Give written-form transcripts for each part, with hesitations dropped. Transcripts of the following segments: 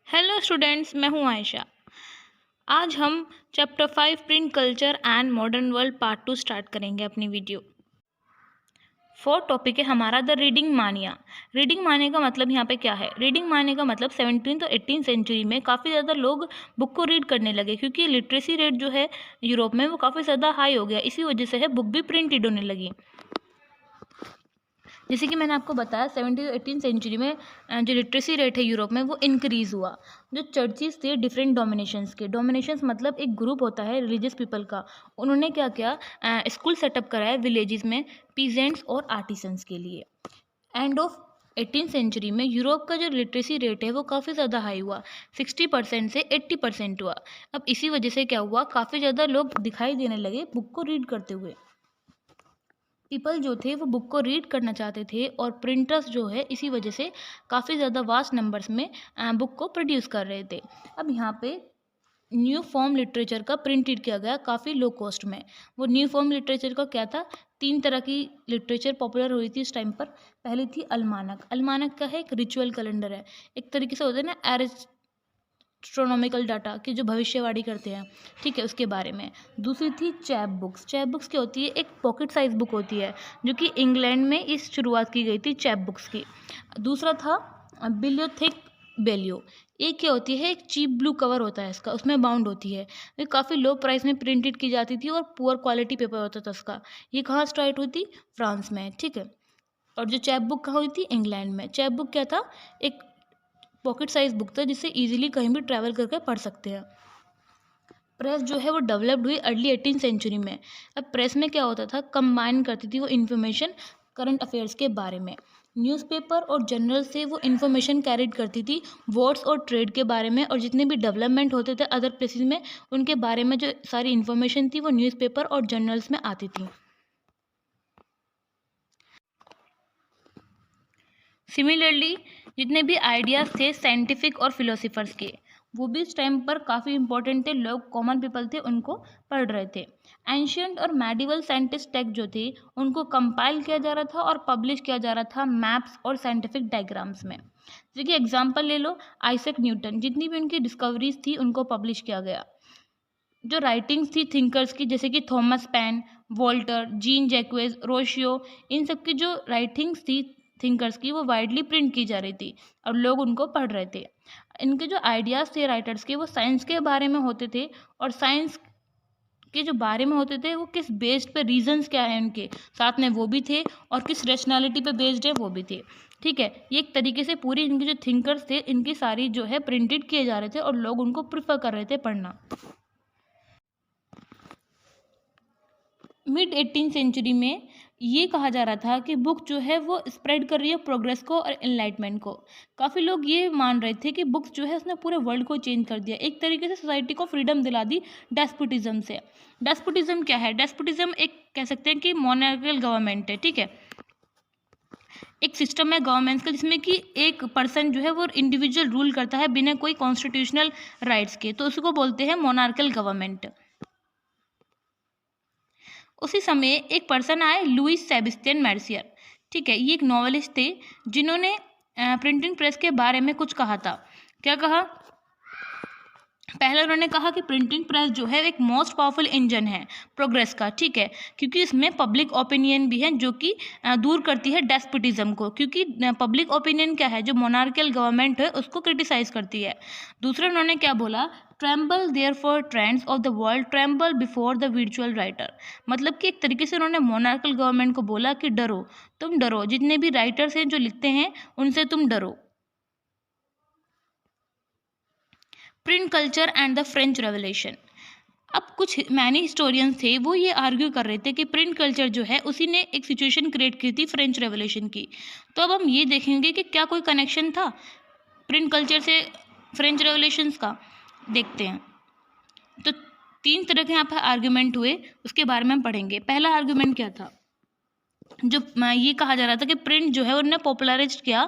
Hello students, मैं हूं आयशा। आज हम chapter 5 print culture and modern world part 2 start करेंगे अपनी वीडियो। फोर्थ टॉपिक है हमारा द रीडिंग मानिया। रीडिंग मानिया का मतलब यहाँ पे क्या है? रीडिंग मानिया का मतलब 17th और 18th सेंचुरी में काफ़ी ज़्यादा लोग बुक को रीड करने लगे, क्योंकि लिटरेसी रेट जो है यूरोप में वो काफ़ी ज़्यादा हाई हो गया। इसी वजह से है बुक भी प्रिंटेड होने लगी। जैसे कि मैंने आपको बताया 17th और 18th सेंचुरी में जो लिटरेसी रेट है यूरोप में वो इंक्रीज़ हुआ। जो चर्चिज़ थे डिफरेंट डोमिनेशंस के, डोमिनेशंस मतलब एक ग्रुप होता है रिलीजियस पीपल का, उन्होंने क्या किया, स्कूल सेटअप कराया विलेजेस में पीजेंट्स और आर्टिसंस के लिए। एंड ऑफ 18th सेंचुरी में यूरोप का जो लिटरेसी रेट है वो काफ़ी ज़्यादा हाई हुआ, 60% से 80% हुआ। अब इसी वजह से क्या हुआ, काफ़ी ज़्यादा लोग दिखाई देने लगे बुक को रीड करते हुए। पीपल जो थे वो बुक को रीड करना चाहते थे और प्रिंटर्स जो है इसी वजह से काफ़ी ज़्यादा वास्ट नंबर्स में बुक को प्रोड्यूस कर रहे थे। अब यहाँ पे न्यू फॉर्म लिटरेचर का प्रिंटेड किया गया काफ़ी लो कॉस्ट में। वो न्यू फॉर्म लिटरेचर का क्या था, 3 तरह की लिटरेचर पॉपुलर हुई थी इस टाइम पर। पहली थी अल्मानक। अल्मानक का है एक रिचुअल कैलेंडर है, एक तरीके से होता है ना एस्ट्रोनॉमिकल डाटा की जो भविष्यवाणी करते हैं, ठीक है, उसके बारे में। दूसरी थी चैप बुक्स। चैप बुक्स क्या होती है, एक पॉकेट साइज बुक होती है जो कि इंग्लैंड में इस शुरुआत की गई थी चैप बुक्स की। दूसरा था बिलियोथिक बेलियो। एक क्या होती है, एक चीप ब्लू कवर होता है इसका, उसमें बाउंड होती है, ये काफ़ी लो प्राइस में प्रिंटेड की जाती थी और पुअर क्वालिटी पेपर होता था उसका। ये कहाँ स्टार्ट हुई थी? फ्रांस में, ठीक है। और जो चैप बुक कहाँ हुई थी? इंग्लैंड में। चैप बुक क्या था, एक पॉकेट साइज बुक था जिससे इजीली कहीं भी ट्रैवल करके पढ़ सकते हैं। प्रेस जो है वो डेवलप्ड हुई अर्ली 18th सेंचुरी में। अब प्रेस में क्या होता था, कंबाइन करती थी वो इन्फॉर्मेशन करंट अफेयर्स के बारे में। न्यूज़पेपर और जर्नल से वो इन्फॉर्मेशन कैरिड करती थी वॉर्स और ट्रेड के बारे में, और जितने भी डेवलपमेंट होते थे अदर प्लेसेस में उनके बारे में जो सारी इन्फॉर्मेशन थी वो न्यूज़पेपर और जर्नल्स में आती थी। सिमिलरली जितने भी आइडियाज़ थे साइंटिफिक और फिलोसफर्स के, वो भी इस टाइम पर काफ़ी इंपॉर्टेंट थे, लोग कॉमन पीपल थे उनको पढ़ रहे थे। एंशियंट और मेडिवल साइंटिस्ट टेक्स्ट जो थे उनको कंपाइल किया जा रहा था और पब्लिश किया जा रहा था मैप्स और साइंटिफिक डायग्राम्स में। जैसे कि एग्जांपल ले लो, आइजैक न्यूटन, जितनी भी उनकी डिस्कवरीज थी उनको पब्लिश किया गया। जो राइटिंग्स थी थिंकर्स की, जैसे कि थॉमस पेन, वोल्टर, जीन जैक्वेज, रोशियो, इन सब की जो राइटिंग्स थी थिंकर्स की वो वाइडली प्रिंट की जा रही थी और लोग उनको पढ़ रहे थे। इनके जो आइडियाज़ थे राइटर्स के वो साइंस के बारे में होते थे, और साइंस के जो बारे में होते थे वो किस बेस्ड पे, रीजंस क्या है उनके साथ में वो भी थे, और किस रैशनैलिटी पे बेस्ड है वो भी थे, ठीक है। ये एक तरीके से पूरी इनके जो थिंकर्स थे इनकी सारी जो है प्रिंटेड किए जा रहे थे और लोग उनको प्रिफर कर रहे थे पढ़ना। मिड 18th सेंचुरी में ये कहा जा रहा था कि बुक जो है वो स्प्रेड कर रही है प्रोग्रेस को और एनलाइटमेंट को। काफ़ी लोग ये मान रहे थे कि बुक्स जो है उसने पूरे वर्ल्ड को चेंज कर दिया, एक तरीके से सोसाइटी को फ्रीडम दिला दी डेस्पोटिज्म से। डेस्पोटिज्म क्या है? डेस्पोटिज्म एक कह सकते हैं कि मोनार्कियल गवर्नमेंट है, ठीक है। एक सिस्टम है गवर्नमेंट्स का जिसमें कि एक पर्सन जो है वो इंडिविजुअल रूल करता है बिना कोई कॉन्स्टिट्यूशनल राइट्स के, तो उसको बोलते हैं मोनार्कियल गवर्नमेंट। उसी समय एक पर्सन आए, लुइस सेबेस्टियन मैर्सियर, ठीक है। ये एक नॉवेलिस्ट थे जिन्होंने प्रिंटिंग प्रेस के बारे में कुछ कहा था। क्या कहा? पहले उन्होंने कहा कि प्रिंटिंग प्रेस जो है एक मोस्ट पावरफुल इंजन है प्रोग्रेस का, ठीक है, क्योंकि इसमें पब्लिक ओपिनियन भी है जो कि दूर करती है डेस्पोटिज्म को, क्योंकि पब्लिक ओपिनियन क्या है, जो मोनार्कियल गवर्नमेंट है उसको क्रिटिसाइज करती है। दूसरा उन्होंने क्या बोला, tremble there for trends of the world tremble before the virtual writer. मतलब कि एक तरीके से उन्होंने मोनार्कियल गवर्नमेंट को बोला कि डरो, तुम डरो, जितने भी राइटर्स हैं जो लिखते हैं उनसे तुम डरो। Print culture and the French revolution. अब कुछ मैनी हिस्टोरियंस थे वो ये आर्ग्यू कर रहे थे कि प्रिंट कल्चर जो है उसी ने एक सिचुएशन क्रिएट की थी फ्रेंच रेवोल्यूशन की। तो अब हम ये देखेंगे कि क्या कोई कनेक्शन था प्रिंट कल्चर से फ्रेंच रेवोल्यूशंस का, देखते हैं। तो 3 तरह के यहाँ पर आर्ग्यूमेंट हुए, उसके बारे में हम पढ़ेंगे। पहला आर्ग्यूमेंट क्या था, जो ये कहा जा रहा था कि प्रिंट जो है उन्होंने पॉपुलराइज किया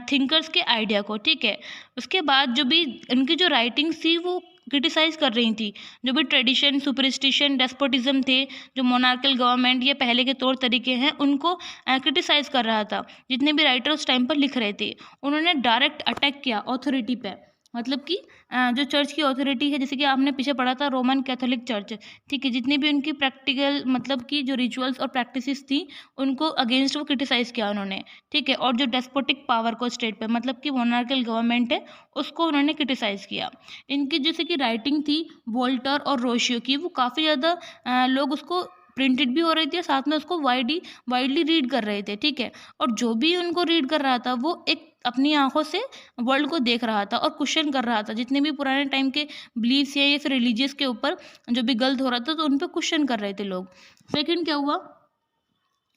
थिंकर्स के आइडिया को, ठीक है। उसके बाद जो भी उनकी जो राइटिंग्स थी वो क्रिटिसाइज कर रही थी जो भी ट्रेडिशन, सुपरस्टिशन, डेस्पोटिज्म थे, जो मोनार्कियल गवर्नमेंट ये पहले के तौर तरीके हैं उनको क्रिटिसाइज कर रहा था। जितने भी राइटर उस टाइम पर लिख रहे थे उन्होंने डायरेक्ट अटैक किया ऑथोरिटी पे, मतलब कि जो चर्च की अथॉरिटी है, जैसे कि आपने पीछे पढ़ा था रोमन कैथोलिक चर्च, ठीक है, जितनी भी उनकी प्रैक्टिकल मतलब कि जो रिचुअल्स और प्रैक्टिसेस थी उनको अगेंस्ट वो क्रिटिसाइज़ किया उन्होंने, ठीक है। और जो डेस्पोटिक पावर को स्टेट पे मतलब कि मोनार्कल गवर्नमेंट है उसको उन्होंने क्रिटिसाइज़ किया। इनकी जैसे कि राइटिंग थी वोल्टर और रोशियो की, वो काफ़ी ज़्यादा लोग उसको प्रिंटेड भी हो रही थी और साथ में उसको वाइडली रीड कर रहे थे, ठीक है। और जो भी उनको रीड कर रहा था वो एक अपनी आँखों से वर्ल्ड को देख रहा था और क्वेश्चन कर रहा था, जितने भी पुराने टाइम के बिलीफ्स या फिर रिलीजियस के ऊपर जो भी गलत हो रहा था तो उन पे क्वेश्चन कर रहे थे लोग। सेकंड क्या हुआ,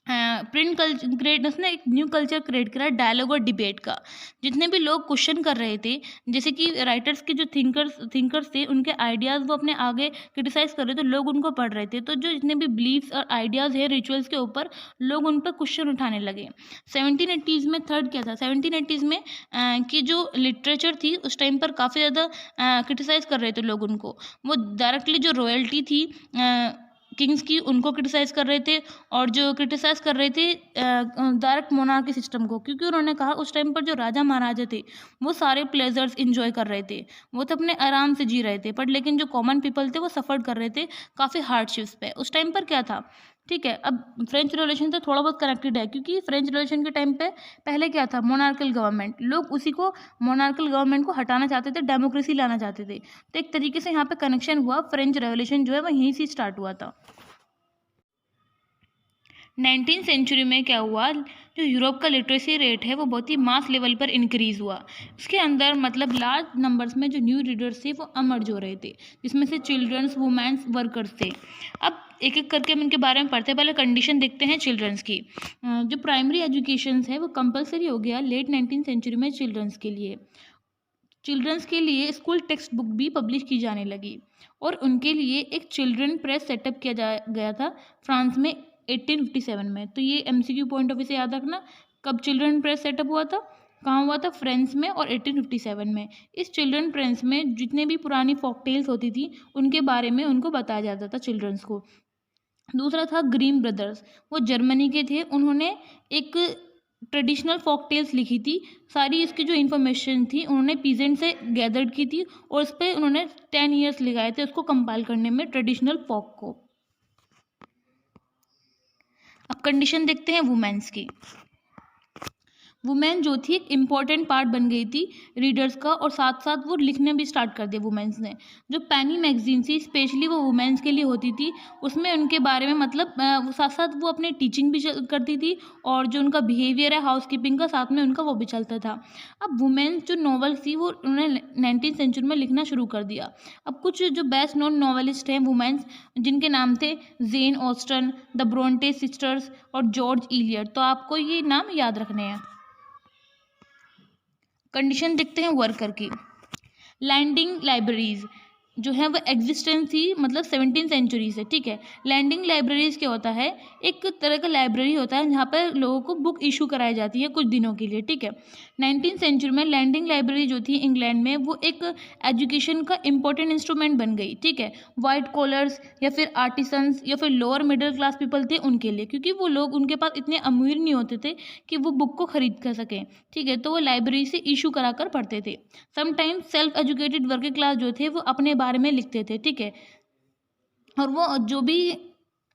प्रिंट क्रिएट उसने एक न्यू कल्चर क्रिएट करा डायलॉग और डिबेट का। जितने भी लोग क्वेश्चन कर रहे थे, जैसे कि राइटर्स के जो थिंकर्स थे उनके आइडियाज़ वो अपने आगे क्रिटिसाइज़ कर रहे थे, लोग उनको पढ़ रहे थे। तो जो जितने भी बिलीफ्स और आइडियाज़ है रिचुअल्स के ऊपर लोग उन पर क्वेश्चन उठाने लगे। 1780s में थर्ड क्या था, 1780s में कि जो लिटरेचर थी उस टाइम पर काफ़ी ज़्यादा क्रिटिसाइज़ कर रहे थे लोग उनको। वो डायरेक्टली जो रॉयल्टी थी किंग्स की उनको क्रिटिसाइज़ कर रहे थे और जो क्रिटिसाइज़ कर रहे थे डायरेक्ट मोनार्की सिस्टम को, क्योंकि उन्होंने कहा उस टाइम पर जो राजा महाराजा थे वो सारे प्लेजर्स इंजॉय कर रहे थे, वो तो अपने आराम से जी रहे थे, पर लेकिन जो कॉमन पीपल थे वो सफ़र कर रहे थे काफ़ी हार्डशिप्स पे। उस टाइम पर क्या था, ठीक है। अब फ्रेंच रिवॉल्यूशन से थोड़ा बहुत कनेक्टेड है, क्योंकि फ्रेंच रिवॉल्यूशन के टाइम पे पहले क्या था, मोनार्कल गवर्नमेंट, लोग उसी को मोनार्कल गवर्नमेंट को हटाना चाहते थे, डेमोक्रेसी लाना चाहते थे। तो एक तरीके से यहाँ पे कनेक्शन हुआ, फ्रेंच रेवोल्यूशन जो है वो यहीं से स्टार्ट हुआ था। 19th सेंचुरी में क्या हुआ, जो यूरोप का लिटरेसी रेट है वो बहुत ही मास लेवल पर इंक्रीज़ हुआ। उसके अंदर मतलब लार्ज नंबर्स में जो न्यू रीडर्स थे वो अमर्ज हो रहे थे, जिसमें से चिल्ड्रंस, वुमेन्स, वर्कर्स थे। अब एक एक करके हम इनके बारे में पढ़ते हैं। पहले कंडीशन देखते हैं चिल्ड्रंस की। जो प्राइमरी एजुकेशन है वो कंपलसरी हो गया लेट 19th सेंचुरी में चिल्ड्रंस के लिए। चिल्ड्रंस के लिए स्कूल टेक्स्ट बुक भी पब्लिश की जाने लगी और उनके लिए एक चिल्ड्रन प्रेस सेटअप किया गया था फ्रांस में 1857 में। तो ये एमसीक्यू पॉइंट ऑफ व्यू से याद रखना, कब चिल्ड्रन प्रेस सेटअप हुआ था, कहाँ हुआ था, फ्रांस में, और 1857 में। इस चिल्ड्रन प्रेस में जितने भी पुरानी फोक टेल्स होती थी उनके बारे में उनको बताया जाता था चिल्ड्रंस को। दूसरा था ग्रीम ब्रदर्स, वो जर्मनी के थे, उन्होंने एक ट्रेडिशनल फोक टेल्स लिखी थी। सारी इसकी जो इन्फॉर्मेशन थी उन्होंने पीजेंट से गैदर्ड की थी और इस पर उन्होंने 10 ईयर्स लगाए थे उसको कंपाइल करने में, ट्रेडिशनल फोक को। अब कंडीशन देखते हैं वुमेन्स की। वुमेन जो थी एक इम्पॉर्टेंट पार्ट बन गई थी रीडर्स का, और साथ साथ वो लिखने भी स्टार्ट कर दिया वुमेन्स ने। जो पेनी मैगजीन थी स्पेशली वो वुमेन्स के लिए होती थी, उसमें उनके बारे में मतलब वो साथ साथ वो अपने टीचिंग भी करती थी और जो उनका बिहेवियर है हाउस कीपिंग का साथ में उनका वो भी चलता था। अब वुमेन्स जो नॉवेल्स थी वो उन्होंने 19th सेंचुरी में लिखना शुरू कर दिया। अब कुछ जो बेस्ट नोन नॉवेलिस्ट हैं वुमेन्स, जिनके नाम थे Jane Austen, the Bronte sisters और जॉर्ज इलियट, तो आपको ये नाम याद रखने हैं। कंडीशन देखते हैं वर्कर की। लैंडिंग लाइब्रेरीज जो है वो एग्जिस्टेंस थी मतलब 17th सेंचुरी से, ठीक है। लैंडिंग लाइब्रेरीज क्या होता है, एक तरह का लाइब्रेरी होता है जहाँ पर लोगों को बुक इशू कराई जाती है कुछ दिनों के लिए, ठीक है। 19th सेंचुरी में लैंडिंग लाइब्रेरी जो थी इंग्लैंड में वो एक एजुकेशन का इंपॉर्टेंट इंस्ट्रूमेंट बन गई, ठीक है। वाइट कॉलर्स या फिर आर्टिसंस या फिर लोअर मिडिल क्लास पीपल थे उनके लिए, क्योंकि वो लोग उनके पास इतने अमीर नहीं होते थे कि वो बुक को खरीद कर सकें, ठीक है। तो वो लाइब्रेरी से इशू करा कर पढ़ते थे। Sometimes self educated working class जो थे वो अपने बारे में लिखते थे, ठीक है। और वो जो भी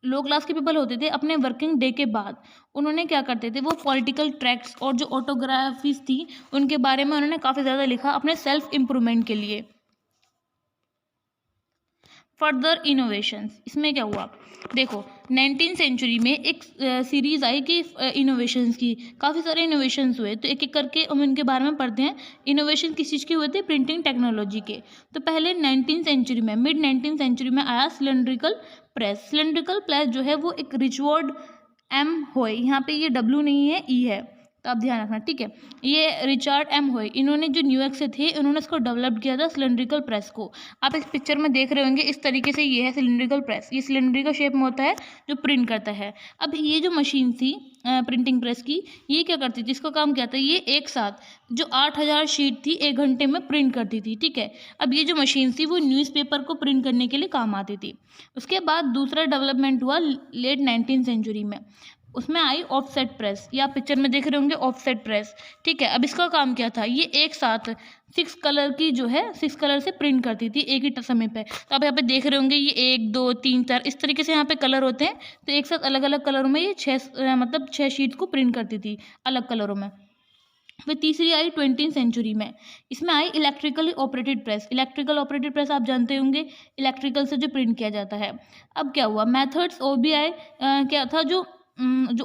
लो क्लास के पीपल होते थे अपने वर्किंग डे के बाद उन्होंने क्या करते थे, वो पॉलिटिकल ट्रैक्ट्स और जो ऑटोग्राफीज थी उनके बारे में उन्होंने काफ़ी ज़्यादा लिखा अपने सेल्फ इम्प्रूवमेंट के लिए। फर्दर इनोवेशंस, इसमें क्या हुआ, देखो 19th सेंचुरी में एक सीरीज़ आई कि इनोवेशंस की, काफ़ी सारे इनोवेशंस हुए, तो एक एक करके हम इनके बारे में पढ़ते हैं। इनोवेशन किस चीज़ के हुए थे, प्रिंटिंग टेक्नोलॉजी के। तो पहले 19th सेंचुरी में, मिड 19th सेंचुरी में आया सिलेंड्रिकल प्रेस। सिलेंड्रिकल प्रेस जो है वो एक रिचर्ड एम होय, यहाँ पे ये डब्ल्यू नहीं है ई है, तो आप ध्यान रखना, ठीक है। ये रिचर्ड एम होय, इन्होंने जो न्यूयॉर्क से थे इन्होंने इसको डेवलप किया था सिलेंड्रिकल प्रेस को। आप इस पिक्चर में देख रहे होंगे इस तरीके से, ये है सिलेंड्रिकल प्रेस, ये सिलेंड्रिकल शेप में होता है जो प्रिंट करता है। अब ये जो मशीन थी प्रिंटिंग प्रेस की, ये क्या करती थी, इसका काम क्या था, ये एक साथ जो 8000 शीट थी 1 घंटे में प्रिंट करती थी, ठीक है। अब ये जो मशीन थी वो न्यूज़पेपर को प्रिंट करने के लिए काम आती थी। उसके बाद दूसरा डेवलपमेंट हुआ लेट 19th सेंचुरी में। उसमें आई ऑफसेट प्रेस, या पिक्चर में देख रहे होंगे ऑफसेट प्रेस। ठीक है, अब इसका काम क्या था, ये एक साथ 6 कलर की जो है 6 कलर से प्रिंट करती थी एक ही समय पे। तो आप यहाँ पे देख रहे होंगे ये 1 2 3 4 इस तरीके से यहाँ पे कलर होते हैं। तो एक साथ अलग अलग कलरों में ये 6 मतलब 6 शीट को प्रिंट करती थी अलग कलरों में। फिर तीसरी आई 20वीं सेंचुरी में, इसमें आई electrically operated press. Electrical operated press आप जानते होंगे, इलेक्ट्रिकल से जो प्रिंट किया जाता है। अब क्या हुआ, मेथड्स और भी आए। क्या था जो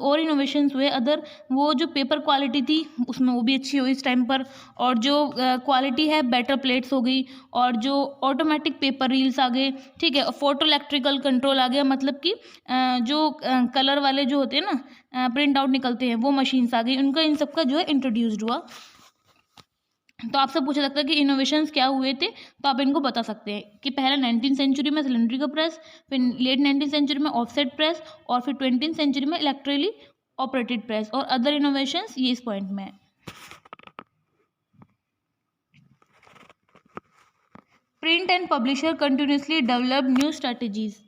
और इनोवेशंस हुए अदर, वो जो पेपर क्वालिटी थी उसमें वो भी अच्छी हुई इस टाइम पर, और जो क्वालिटी है बेटर प्लेट्स हो गई, और जो ऑटोमेटिक पेपर रील्स आ गए। ठीक है, फोटो इलेक्ट्रिकल कंट्रोल आ गया, मतलब कि जो कलर वाले जो होते हैं ना प्रिंट आउट निकलते हैं वो मशीन्स आ गई, उनका इन सब का जो है इंट्रोड्यूस्ड हुआ। तो आपसे पूछा सकता है कि इनोवेशंस क्या हुए थे, तो आप इनको बता सकते हैं कि पहला 19वीं सेंचुरी में सिलेंड्रिकल प्रेस, फिर लेट 19वीं सेंचुरी में ऑफसेट प्रेस, और फिर 20वीं सेंचुरी में इलेक्ट्रिकली ऑपरेटेड प्रेस, और अदर इनोवेशंस ये इस पॉइंट में है। Print and publisher continuously develop new strategies.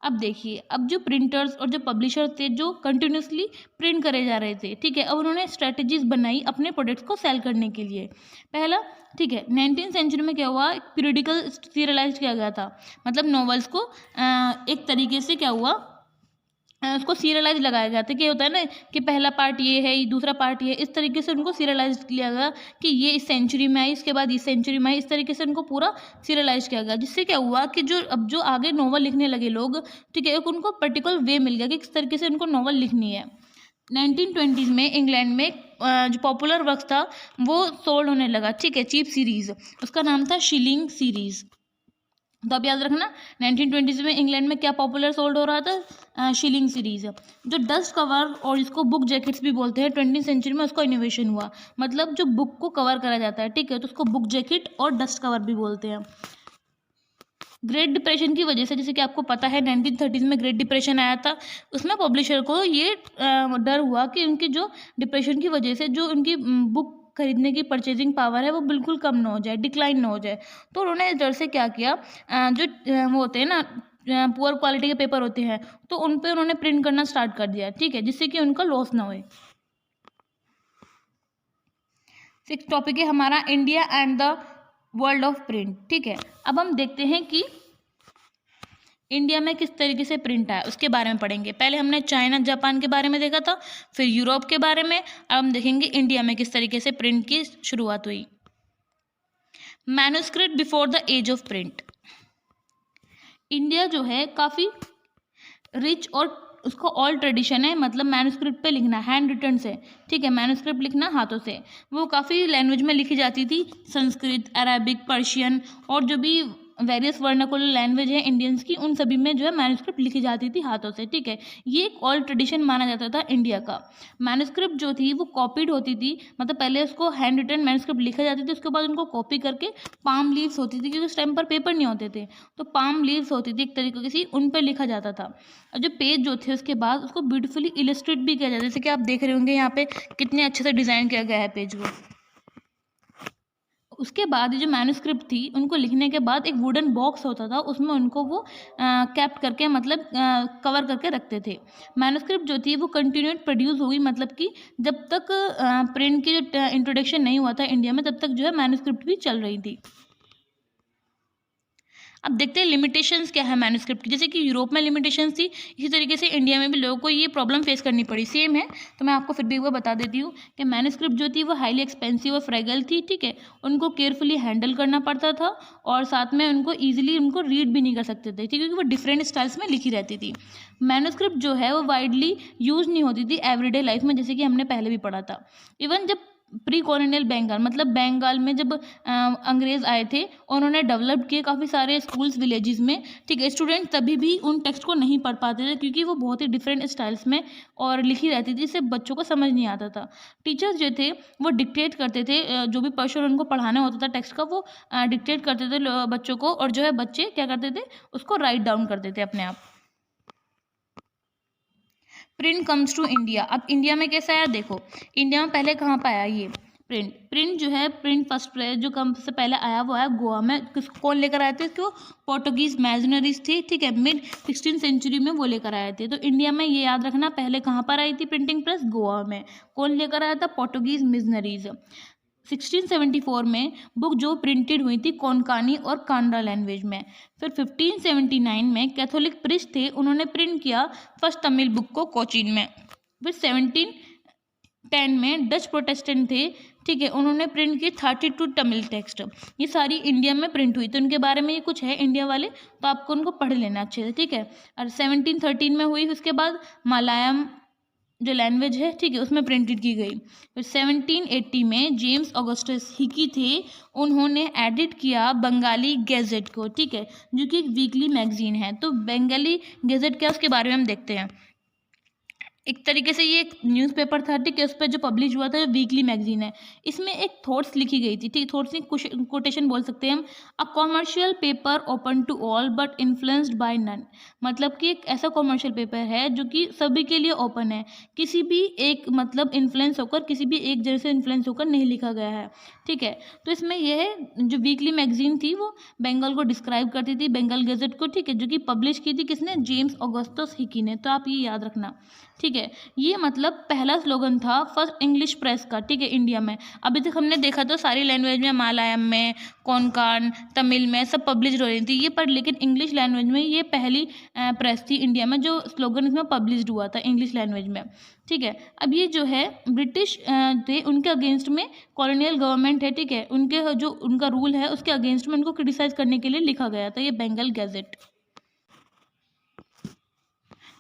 अब देखिए, अब जो प्रिंटर्स और जो पब्लिशर थे जो कंटिन्यूसली प्रिंट करे जा रहे थे, ठीक है, अब उन्होंने स्ट्रैटेजीज बनाई अपने प्रोडक्ट्स को सेल करने के लिए। पहला, ठीक है, 19वीं सेंचुरी में क्या हुआ, पीरियडिकल सीरियलाइज किया गया था, मतलब नॉवेल्स को एक तरीके से क्या हुआ, उसको सीरियलाइज लगाया गया था। क्या होता है ना कि पहला पार्ट ये है, दूसरा पार्ट ये, इस तरीके से उनको सीरियलाइज किया गया कि ये इस सेंचुरी में आई, इसके बाद इस सेंचुरी में आई, इस तरीके से उनको पूरा सीरियलाइज किया गया, जिससे क्या हुआ कि जो अब जो आगे नॉवल लिखने लगे लोग, ठीक है, एक उनको पर्टिकुलर वे मिल गया कि किस तरीके से उनको नॉवल लिखनी है। 1920s में इंग्लैंड में जो पॉपुलर वर्क था वो सोल्ड होने लगा, ठीक है, चीप सीरीज, उसका नाम था शिलिंग सीरीज। तो अब याद रखना 1920s में इंग्लैंड में क्या पॉपुलर सोल्ड हो रहा था, शिलिंग सीरीज। जो डस्ट कवर और इसको बुक जैकेट्स भी बोलते हैं, 20वीं सेंचुरी में उसका इनोवेशन हुआ, मतलब जो बुक को कवर करा जाता है, ठीक है, तो उसको बुक जैकेट और डस्ट कवर भी बोलते हैं। ग्रेट डिप्रेशन की वजह से, जैसे कि आपको पता है 1930s में ग्रेट डिप्रेशन आया था, उसमें पब्लिशर को ये डर हुआ कि उनकी जो डिप्रेशन की वजह से जो उनकी बुक खरीदने की परचेजिंग पावर है वो बिल्कुल कम ना हो जाए, डिक्लाइन ना हो जाए। तो उन्होंने इस डर से क्या किया, जो वो होते हैं ना पुअर क्वालिटी के पेपर होते हैं, तो उन पे उन्होंने प्रिंट करना स्टार्ट कर दिया, ठीक है, जिससे कि उनका लॉस ना होए। 6 टॉपिक है हमारा India and the world of print. ठीक है, अब हम देखते हैं कि इंडिया में किस तरीके से प्रिंट आया, उसके बारे में पढ़ेंगे। पहले हमने चाइना जापान के बारे में देखा था, फिर यूरोप के बारे में, अब हम देखेंगे इंडिया में किस तरीके से प्रिंट की शुरुआत हुई। Manuscript before the age of print. India जो है काफ़ी रिच और उसका ऑल ट्रेडिशन है, मतलब मैन्युस्क्रिप्ट पे लिखना, हैंड रिटन से, ठीक है, मैन्युस्क्रिप्ट लिखना हाथों से। वो काफ़ी लैंग्वेज में लिखी जाती थी, संस्कृत, अरेबिक, पर्शियन, और जो भी वेरियस वर्नाकुलर लैंग्वेज है इंडियंस की, उन सभी में जो है मैन्युस्क्रिप्ट लिखी जाती थी हाथों से, ठीक है। ये एक ऑल ट्रेडिशन माना जाता था इंडिया का। मैन्युस्क्रिप्ट जो थी वो कॉपीड होती थी, मतलब पहले उसको हैंड रिटन मैन्युस्क्रिप्ट लिखा जाती थी, उसके बाद उनको कॉपी करके पाम लीव्स होती थी, क्योंकि उस टाइम पर पेपर नहीं होते थे, तो पाम लीव्स होती थी एक तरीके की, उन पर लिखा जाता था। और जो पेज जो थे उसके बाद उसको ब्यूटीफुली इलस्ट्रेट भी किया जाता है, जैसे कि आप देख रहे होंगे यहाँ पे कितने अच्छे से डिज़ाइन किया गया है पेज को। उसके बाद जो मैन्युस्क्रिप्ट थी उनको लिखने के बाद एक वुडन बॉक्स होता था, उसमें उनको वो कैप्ट करके, मतलब कवर करके रखते थे। मैन्युस्क्रिप्ट जो थी वो कंटिन्यूड प्रोड्यूस हुई, मतलब कि जब तक प्रिंट की जो इंट्रोडक्शन नहीं हुआ था इंडिया में, तब तक जो है मैन्युस्क्रिप्ट भी चल रही थी। अब देखते हैं लिमिटेशंस क्या है मैन्युस्क्रिप्ट की। जैसे कि यूरोप में लिमिटेशंस थी, इसी तरीके से इंडिया में भी लोगों को ये प्रॉब्लम फेस करनी पड़ी, सेम है। तो मैं आपको फिर भी वो बता देती हूँ कि मैन्युस्क्रिप्ट जो थी वो हाईली एक्सपेंसिव और फ्रेगल थी, ठीक है, उनको केयरफुली हैंडल करना पड़ता था, और साथ में उनको ईजिली उनको रीड भी नहीं कर सकते थे, ठीक है, क्योंकि वो डिफरेंट स्टाइल्स में लिखी रहती थी। मैन्युस्क्रिप्ट जो है वो वाइडली यूज नहीं होती थी एवरीडे लाइफ में, जैसे कि हमने पहले भी पढ़ा था। इवन जब प्री कॉलोनियल बंगाल, मतलब बंगाल में जब अंग्रेज़ आए थे, उन्होंने डेवलप किए काफ़ी सारे स्कूल्स विलेजेस में, ठीक है, स्टूडेंट तभी भी उन टेक्स्ट को नहीं पढ़ पाते थे, क्योंकि वो बहुत ही डिफरेंट स्टाइल्स में और लिखी रहती थी, जिससे बच्चों को समझ नहीं आता था। टीचर्स जो थे वो डिक्टेट करते थे, जो भी पर्सन उनको पढ़ाना होता था टेक्स्ट का, वो डिक्टेट करते थे बच्चों को, और जो है बच्चे क्या करते थे, उसको राइट डाउन करते थे अपने आप। Print comes to India. अब इंडिया में कैसा आया देखो, इंडिया में पहले कहाँ पर आया ये, प्रिंट जो है, प्रिंट फर्स्ट प्रेस जो कम से पहले आया वो आया गोवा में। कौन लेकर आए थे इसको? पोर्टुगीज मिशनरीज थी, ठीक है, मिड 16th सेंचुरी में वो लेकर आए थे। तो इंडिया में ये याद रखना, पहले कहाँ पर आई थी प्रिंटिंग प्रेस? गोवा में। कौन लेकर आया था? Portuguese missionaries. 1674 में बुक जो प्रिंटेड हुई थी कोंकणी और कानडा लैंग्वेज में। फिर 1579 में कैथोलिक प्रीस्ट थे, उन्होंने प्रिंट किया फर्स्ट तमिल बुक को कोचीन में। फिर 1710 में डच प्रोटेस्टेंट थे, ठीक है, उन्होंने प्रिंट की 32 तमिल टेक्स्ट। ये सारी इंडिया में प्रिंट हुई, तो उनके बारे में ये कुछ है इंडिया वाले, तो आपको उनको पढ़ लेना अच्छे से, ठीक है। और 1713 में हुई, उसके बाद मलयालम जो लैंग्वेज है, ठीक है, उसमें प्रिंटेड की गई। फिर 1780 में जेम्स ऑगस्टस हिकी थे, उन्होंने एडिट किया बंगाली गैजेट को, ठीक है, जो कि एक वीकली मैगजीन है। तो बंगाली गैजेट क्या, उसके बारे में हम देखते हैं। एक तरीके से ये एक न्यूज़पेपर था, ठीक है, उस पर जो पब्लिश हुआ था, जो वीकली मैगजीन है, इसमें एक थॉट्स लिखी गई थी, ठीक, थॉट्स की कोटेशन बोल सकते हैं हम। A commercial paper open to all but influenced by none. मतलब कि एक ऐसा कॉमर्शियल पेपर है जो कि सभी के लिए ओपन है, किसी भी एक मतलब इन्फ्लुएंस होकर, किसी भी एक जगह से इन्फ्लुएंस होकर नहीं लिखा गया है, ठीक है। तो इसमें यह है, जो वीकली मैगजीन थी वो बंगाल को डिस्क्राइब करती थी, बंगाल गैजेट को, ठीक है, जो कि पब्लिश की थी किसने? जेम्स ऑगस्टस हिकी ने। तो आप ये याद रखना, ठीक है। ये मतलब पहला स्लोगन था फर्स्ट इंग्लिश प्रेस का, ठीक है, इंडिया में। अभी तक हमने देखा तो सारी लैंग्वेज में, मलयालम में, कोंकण, तमिल में सब पब्लिश हो रही थी ये, पर लेकिन इंग्लिश लैंग्वेज में ये पहली प्रेस थी इंडिया में जो स्लोगन इसमें पब्लिश हुआ था इंग्लिश लैंग्वेज में, ठीक है। अब ये जो है ब्रिटिश थे, उनके अगेंस्ट में कॉलोनियल गवर्नमेंट है, ठीक है, उनके जो उनका रूल है उसके अगेंस्ट में उनको क्रिटिसाइज करने के लिए लिखा गया था ये बंगाल गैजेट।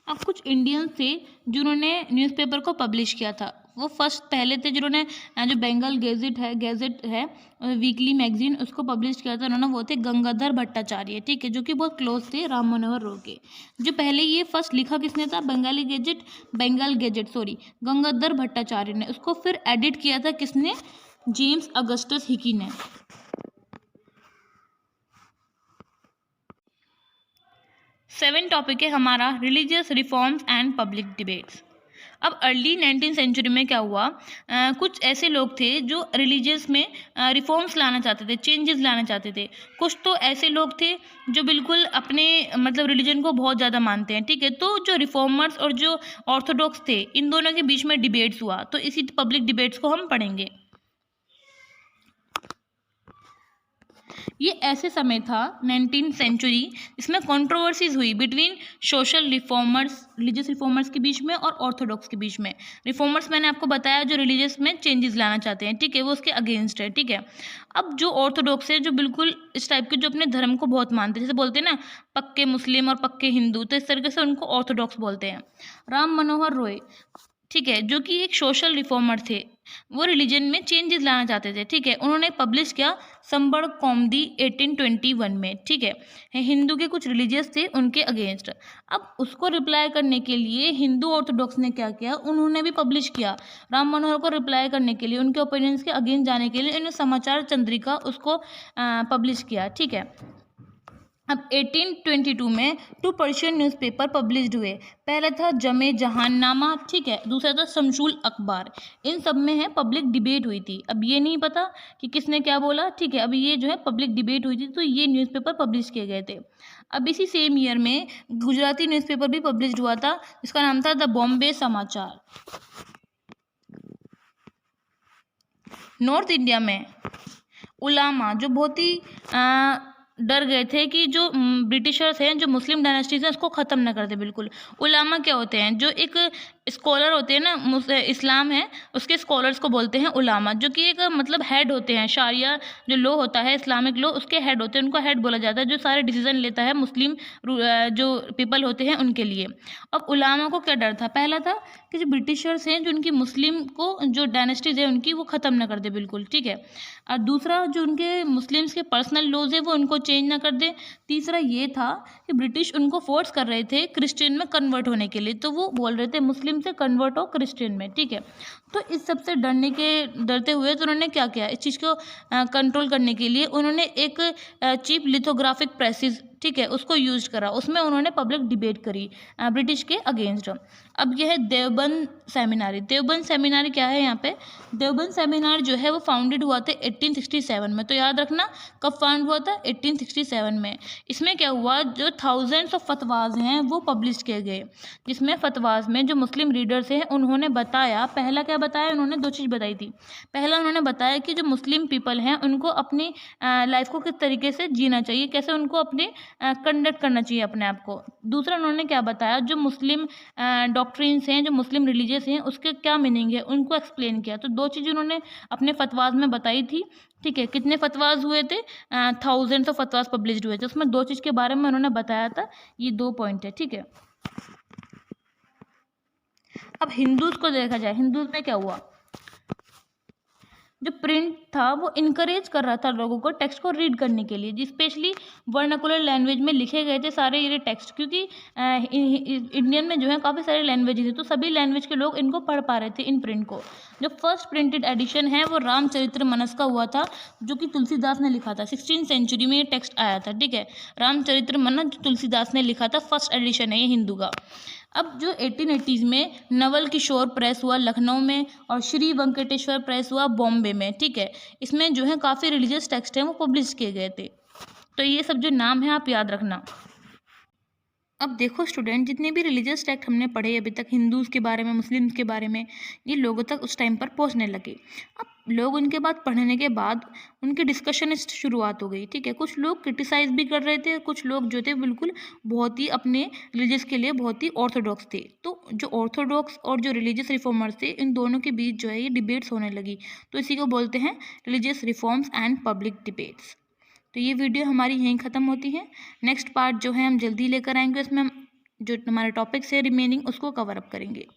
अब कुछ इंडियंस थे जिन्होंने न्यूज़पेपर को पब्लिश किया था, वो फर्स्ट पहले थे जिन्होंने जो बंगाल गैजेट है वीकली मैगजीन, उसको पब्लिश किया था उन्होंने, वो थे गंगाधर भट्टाचार्य, ठीक है, जो कि बहुत क्लोज थे राम मनोहर रॉय के। जो पहले ये फर्स्ट लिखा किसने था? बंगाल गैजेट गंगाधर भट्टाचार्य ने। उसको फिर एडिट किया था किसने? जेम्स ऑगस्टस हिकी ने। 7 टॉपिक है हमारा religious reforms and public debates. अब अर्ली 19th सेंचुरी में क्या हुआ, कुछ ऐसे लोग थे जो रिलीजियस में रिफॉर्म्स लाना चाहते थे, चेंजेस लाना चाहते थे। कुछ तो ऐसे लोग थे जो बिल्कुल अपने मतलब रिलीजन को बहुत ज़्यादा मानते हैं, ठीक है। तो जो रिफॉर्मर्स और जो ऑर्थोडॉक्स थे, इन दोनों के बीच में डिबेट्स हुआ, तो इसी पब्लिक डिबेट्स को हम पढ़ेंगे। ये ऐसे समय था 19th सेंचुरी, इसमें कंट्रोवर्सीज हुई between social reformers, religious reformers के बीच में और ऑर्थोडॉक्स के बीच में। रिफॉर्मर्स मैंने आपको बताया जो रिलीजियस में चेंजेस लाना चाहते हैं, ठीक है, वो उसके अगेंस्ट है, ठीक है। अब जो ऑर्थोडॉक्स है, जो बिल्कुल इस टाइप के, जो अपने धर्म को बहुत मानते हैं, जैसे बोलते हैं ना पक्के मुस्लिम और पक्के हिंदू, तो इस तरीके से उनको ऑर्थोडॉक्स बोलते हैं। राम मनोहर रॉय, ठीक है, जो कि एक सोशल रिफॉर्मर थे, वो रिलीजन में चेंजेस लाना चाहते थे, ठीक है। उन्होंने पब्लिश किया संबड़ कौमुदी 1821 में, ठीक है, हिंदू के कुछ रिलीजियस थे उनके अगेंस्ट। अब उसको रिप्लाई करने के लिए हिंदू ऑर्थोडॉक्स ने क्या किया, उन्होंने भी पब्लिश किया राम मनोहर को रिप्लाई करने के लिए, उनके ओपिनियंस के अगेंस्ट जाने के लिए इन्होंने समाचार चंद्रिका उसको पब्लिश किया, ठीक है। अब 1822 में 2 पर्शियन न्यूज़पेपर पब्लिश्ड हुए। पहला था जमे जहाननामा, ठीक है, दूसरा था शमशुल अखबार। इन सब में है पब्लिक डिबेट हुई थी। अब ये नहीं पता कि किसने क्या बोला, ठीक है, अब ये जो है पब्लिक डिबेट हुई थी, तो ये न्यूज़पेपर पब्लिश किए गए थे। अब इसी सेम ईयर में गुजराती न्यूज़पेपर भी पब्लिश्ड हुआ था, जिसका नाम था द बॉम्बे समाचार। नॉर्थ इंडिया में उलामा जो बहुत ही डर गए थे कि जो ब्रिटिशर्स हैं, जो मुस्लिम डायनेस्टीज हैं, उसको ख़त्म ना कर दे बिल्कुल। उलामा क्या होते हैं? जो एक स्कॉलर होते हैं ना, इस्लाम है उसके स्कॉलर्स को बोलते हैं उलामा, जो कि एक मतलब हेड होते हैं। शारिया जो लॉ होता है, इस्लामिक लॉ, उसके हेड होते हैं, उनको हेड बोला जाता है, जो सारे डिसीजन लेता है मुस्लिम जो पीपल होते हैं उनके लिए। अब उलामा को क्या डर था? पहला था कि जो ब्रिटिशर्स हैं, जो उनकी मुस्लिम को जो डायनेस्टीज है उनकी, वो ख़त्म ना कर दे बिल्कुल, ठीक है। और दूसरा जो उनके मुस्लिम्स के पर्सनल लॉज है वो उनको चेंज ना कर दे। तीसरा ये था कि ब्रिटिश उनको फोर्स कर रहे थे क्रिश्चियन में कन्वर्ट होने के लिए, तो वो बोल रहे थे मुस्लिम से कन्वर्ट हो क्रिश्चियन में, ठीक है। तो इस सब से डरते हुए तो उन्होंने क्या किया, इस चीज़ को कंट्रोल करने के लिए उन्होंने एक चीप लिथोग्राफिक प्रेसिस, ठीक है, उसको यूज करा। उसमें उन्होंने पब्लिक डिबेट करी ब्रिटिश के अगेंस्ट। अब यह है देवबंद सेमिनारी। देवबंद सेमिनारी क्या है यहाँ पे, देवबंद सेमिनार जो है वो फाउंडेड हुआ था 1867 में। तो याद रखना कब फाउंड हुआ था, 1867 में। इसमें क्या हुआ, जो थाउजेंड्स ऑफ फतवाज हैं वो पब्लिश किए गए, जिसमें फतवाज में जो मुस्लिम रीडर्स हैं उन्होंने बताया, पहला क्या बताया, उन्होंने दो चीज़ बताई थी। पहला उन्होंने बताया कि जो मुस्लिम पीपल हैं उनको अपनी लाइफ को किस तरीके से जीना चाहिए, कैसे उनको अपने कंडक्ट करना चाहिए अपने आप को। दूसरा उन्होंने क्या बताया, जो मुस्लिम डॉक्ट्रिन्स हैं, जो मुस्लिम रिलीजियस हैं, उसके क्या मीनिंग है, उनको एक्सप्लेन किया। तो दो चीज़ उन्होंने अपने फतवाज में बताई थी, ठीक है। कितने फतवाज हुए थे, थाउजेंड्स ऑफ फतवाज पब्लिश्ड हुए थे, उसमें दो चीज़ के बारे में उन्होंने बताया था। ये दो पॉइंट है, ठीक है। अब हिंदूज को देखा जाए, हिंदूज में क्या हुआ, जो प्रिंट था वो इनकरेज कर रहा था लोगों को टेक्स्ट को रीड करने के लिए, स्पेशली वर्नाकुलर लैंग्वेज में लिखे गए थे सारे ये टेक्स्ट, क्योंकि इंडियन में जो है काफ़ी सारे लैंग्वेज थे, तो सभी लैंग्वेज के लोग इनको पढ़ पा रहे थे इन प्रिंट को। जो फर्स्ट प्रिंटेड एडिशन है वो रामचरितमानस का हुआ था, जो कि तुलसीदास ने लिखा था। 16वीं सेंचुरी में ये टेक्स्ट आया था, ठीक है। रामचरितमानस जो तुलसीदास ने लिखा था, फर्स्ट एडिशन है ये हिंदू का। अब जो 1880s में नवल किशोर प्रेस हुआ लखनऊ में, और श्री वेंकटेश्वर प्रेस हुआ बॉम्बे में, ठीक है। इसमें जो है काफ़ी रिलीजियस टेक्स्ट हैं वो पब्लिश किए गए थे। तो ये सब जो नाम है आप याद रखना। अब देखो स्टूडेंट, जितने भी रिलीजियस टेक्स्ट हमने पढ़े अभी तक, हिंदूज़ के बारे में, मुस्लिम्स के बारे में, ये लोगों तक उस टाइम पर पहुंचने लगे। अब लोग उनके बाद पढ़ने के बाद उनकी डिस्कशनिस्ट शुरुआत हो गई, ठीक है। कुछ लोग क्रिटिसाइज भी कर रहे थे, कुछ लोग जो थे बिल्कुल बहुत ही अपने रिलीजियस के लिए बहुत ही ऑर्थोडॉक्स थे। तो जो ऑर्थोडॉक्स और जो रिलीजियस रिफॉर्मर्स थे, इन दोनों के बीच जो है ये डिबेट्स होने लगी। तो इसी को बोलते हैं religious reforms and public debates. तो ये वीडियो हमारी यहीं ख़त्म होती है। नेक्स्ट पार्ट जो है हम जल्दी लेकर आएंगे, उसमें हम जो हमारे टॉपिक्स है रिमेनिंग उसको कवर अप करेंगे।